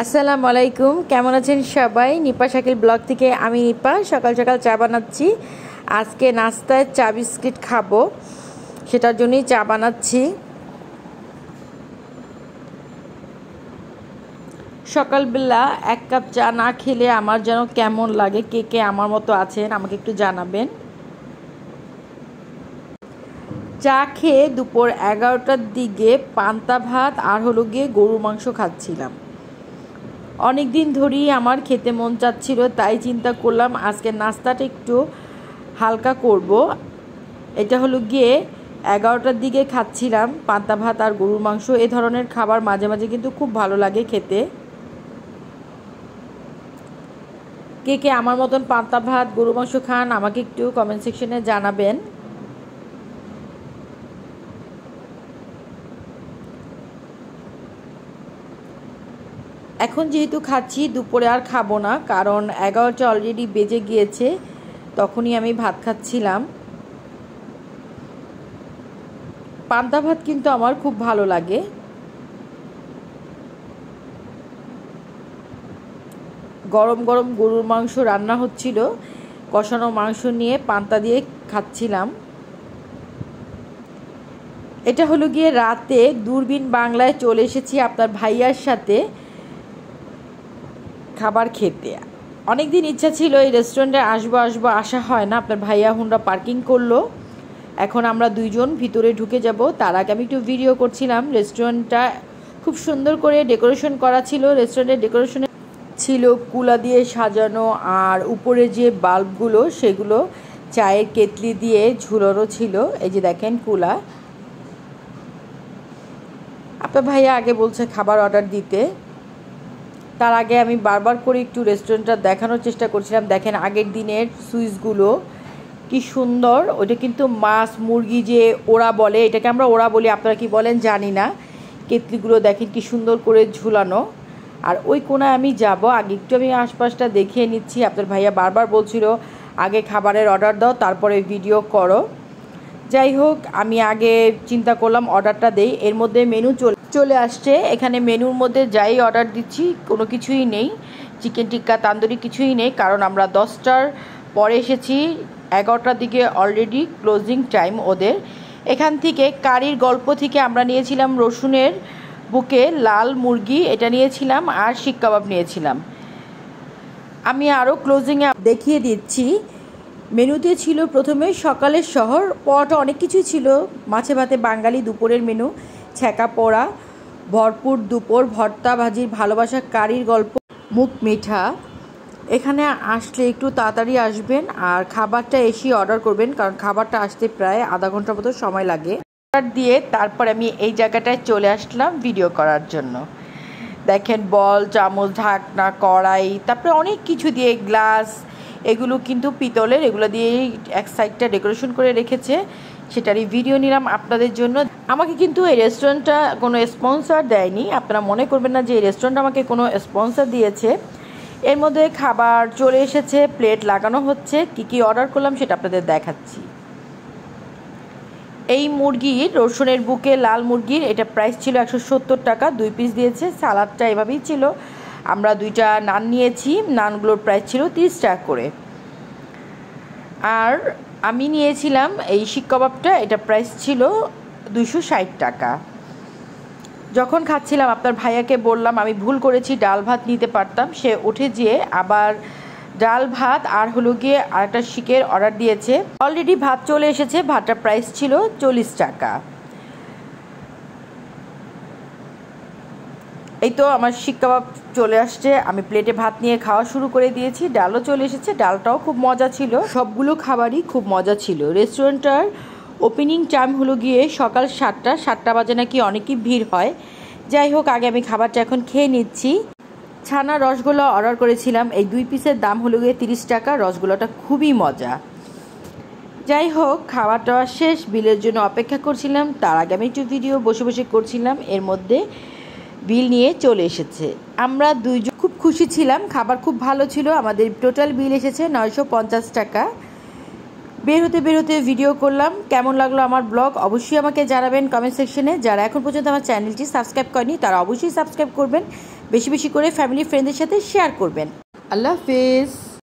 আসসালামু আলাইকুম, কেমন আছেন সবাই? নিপা শাকিল ব্লগ থেকে আমি নিপা সকাল সকাল চা বানাচ্ছি। আজকে নাস্তায় চা বিস্কিট খাবো, সেটার জন্যই চা বানাচ্ছি। সকালবেলা এক কাপ চা না খেলে আমার যেন কেমন লাগে। কে কে আমার মতো আছেন আমাকে একটু জানাবেন। চা খেয়ে দুপুর 11টার দিকে পান্তা ভাত আর গিয়ে গরুর মাংস খাচ্ছিলাম। অনেক দিন ধরেই আমার খেতে মন চাচ্ছিল, তাই চিন্তা করলাম আজকে নাস্তাটা একটু হালকা করব। এটা গিয়ে 11টার দিকে খাচ্ছিলাম পান্তা ভাত আর গরুর মাংস। এ ধরনের খাবার মাঝে মাঝে কিন্তু খুব ভালো লাগে খেতে। কে কে আমার মতন পান্তা ভাত গরুর মাংস খান আমাকে একটু কমেন্ট সেকশনে জানাবেন। এখন যেহেতু খাচ্ছি, দুপুরে আর খাবো না, কারণ 11টা অলরেডি বেজে গিয়েছে। তখনই আমি ভাত খাচ্ছিলাম। পান্তা ভাত কিন্তু আমার খুব ভালো লাগে। গরম গরম গরুর মাংস রান্না হচ্ছিল, কষানো মাংস নিয়ে পান্তা দিয়ে খাচ্ছিলাম। এটা গিয়ে রাতে দূরবীন বাংলায় চলে এসেছি আপনার ভাইয়ার সাথে খাবার খেতে। অনেক দিন ইচ্ছা ছিল এই রেস্টুরেন্টে আসবো আসা হয় না। আপনার ভাইয়া হুন্ডা পার্কিং করলো, এখন আমরা দুইজন ভিতরে ঢুকে যাব। তার আগে আমি একটু ভিডিও করছিলাম। রেস্টুরেন্টটা খুব সুন্দর করে ডেকোরেশন করা ছিল। রেস্টুরেন্টের ডেকোরেশনে ছিল কুলা দিয়ে সাজানো, আর উপরে যে বাল্বগুলো সেগুলো চায়ের কেতলি দিয়ে ঝুলানো ছিল। এই যে দেখেন কুলা। আপনার ভাইয়া আগে বলছে খাবার অর্ডার দিতে, তার আগে আমি বারবার করে একটু রেস্টুরেন্টটা দেখানোর চেষ্টা করছিলাম। দেখেন আগের দিনের সুইচগুলো কি সুন্দর। ওটা কিন্তু মাছ মুরগি যে ওরা বলে, এটাকে আমরা ওরা বলি, আপনারা কি বলেন জানি না। কেতলিগুলো দেখেন কি সুন্দর করে ঝুলানো। আর ওই কোনায় আমি যাব, আগে একটু আমি আশপাশটা দেখিয়ে নিচ্ছি। আপনার ভাইয়া বারবার বলছিল আগে খাবারের অর্ডার দাও তারপরে ভিডিও করো। যাই হোক, আমি আগে চিন্তা করলাম অর্ডারটা দেই। এর মধ্যে মেনু চলে আসছে। এখানে মেনুর মধ্যে যাই অর্ডার দিচ্ছি কোনো কিছুই নেই, চিকেন টিক্কা তান্দুরি কিছুই নেই, কারণ আমরা 10টার পরে এসেছি। 11টার দিকে অলরেডি ক্লোজিং টাইম ওদের। এখান থেকে কারির গল্প থেকে আমরা নিয়েছিলাম রসুনের বুকে লাল মুরগি, এটা নিয়েছিলাম, আর শিক কাবাব নিয়েছিলাম। আমি আরও ক্লোজিংয়ে দেখিয়ে দিচ্ছি। মেনুতে ছিল প্রথমে সকালের শহর, পরোটা অনেক কিছুই ছিল, মাছে ভাতে বাঙালি দুপুরের মেনু, ছ্যাঁকা পোড়া, ভরপুর দুপুর, ভর্তা ভাজির ভালোবাসা, কারির গল্প, মুখ মিঠা। এখানে আসলে একটু তাড়াতাড়ি আসবেন আর খাবারটা এসে অর্ডার করবেন, কারণ খাবারটা আসতে প্রায় আধা ঘন্টার মতো সময় লাগে। অর্ডার দিয়ে তারপর আমি এই জায়গাটায় চলে আসলাম ভিডিও করার জন্য। দেখেন বল, চামচ, ঢাকনা, কড়াই, তারপরে অনেক কিছু দিয়ে, গ্লাস, এগুলো কিন্তু পিতলের, এগুলো দিয়েই এক সাইডটা ডেকোরেশন করে রেখেছে, সেটারই ভিডিও নিলাম আপনাদের জন্য। আমাকে কিন্তু এই রেস্টুরেন্টটা কোনো স্পন্সর দেয়নি, আপনারা মনে করবেন না যে এই রেস্টুরেন্ট আমাকে কোনো স্পন্সর দিয়েছে। এর মধ্যে খাবার চলে এসেছে, প্লেট লাগানো হচ্ছে। কি কি অর্ডার করলাম সেটা আপনাদের দেখাচ্ছি। এই মুরগির রসুনের বুকে লাল মুরগির এটা প্রাইস ছিল 170 টাকা, 2 পিস দিয়েছে। সালাদটা এভাবেই ছিল। আমরা 2টা নান নিয়েছি, নানগুলোর প্রাইস ছিল 30 টাকা করে। আর আমি নিয়েছিলাম এই শিক কাবাবটা, এটা প্রাইস ছিল 260 টাকা। যখন খাচ্ছিলাম আপনার ভাইয়াকে বললাম আমি ভুল করেছি, ডাল ভাত নিতে পারতাম। সে উঠে যেয়ে আবার ডাল ভাত আর গিয়ে আরেকটা শিকের অর্ডার দিয়েছে। অলরেডি ভাত চলে এসেছে, ভাতটার প্রাইস ছিল 40 টাকা। এই তো আমার শিক কাবাব চলে আসছে, আমি প্লেটে ভাত নিয়ে খাওয়া শুরু করে দিয়েছি। ডালও চলে এসেছে, ডালটাও খুব মজা ছিল। সবগুলো খাবারই খুব মজা ছিল। রেস্টুরেন্টটার ওপেনিং টাইম গিয়ে সকাল 7টা বাজে নাকি অনেকই ভিড় হয়। যাই হোক, আগে আমি খাবারটা এখন খেয়ে নিচ্ছি। ছানা রসগোল্লা অর্ডার করেছিলাম, এই 2 পিসের দাম গিয়ে 30 টাকা। রসগোল্লাটা খুবই মজা। যাই হোক, খাবারটা শেষ, বিলের জন্য অপেক্ষা করছিলাম। তার আগে আমি একটু ভিডিও বসে বসে করছিলাম, এর মধ্যে বিল নিয়ে চলে এসেছে। আমরা দুইজন খুব খুশি ছিলাম, খাবার খুব ভালো ছিল। আমাদের টোটাল বিল এসেছে 950 টাকা। বের হতে ভিডিও করলাম। কেমন লাগলো আমার ব্লগ অবশ্যই আমাকে জানাবেন কমেন্ট সেকশনে। যারা এখন পর্যন্ত আমার চ্যানেলটি সাবস্ক্রাইব করেনি তারা অবশ্যই সাবস্ক্রাইব করবেন, বেশি বেশি করে ফ্যামিলি ফ্রেন্ডদের সাথে শেয়ার করবেন। আল্লাহ হাফেজ।